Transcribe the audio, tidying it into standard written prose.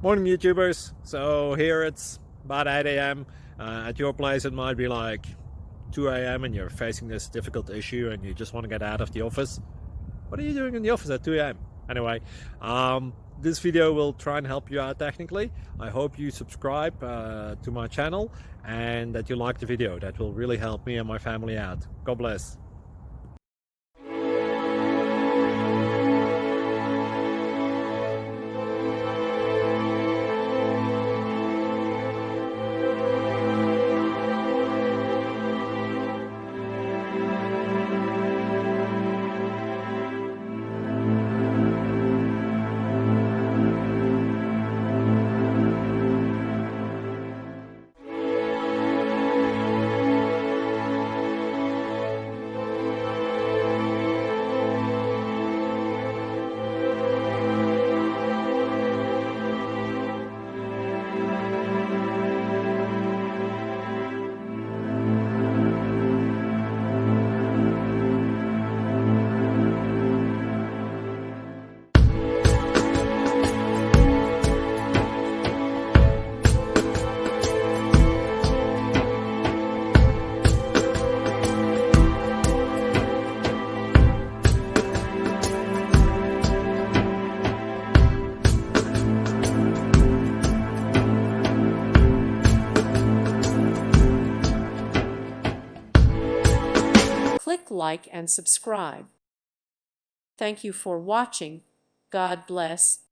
Morning YouTubers. So here it's about 8 a.m. At your place it might be like 2 a.m. and you're facing this difficult issue and you just want to get out of the office. What are you doing in the office at 2 a.m.? Anyway, this video will try and help you out technically. I hope you subscribe to my channel and that you like the video. That will really help me and my family out. God bless. Click like and subscribe. Thank you for watching. God bless.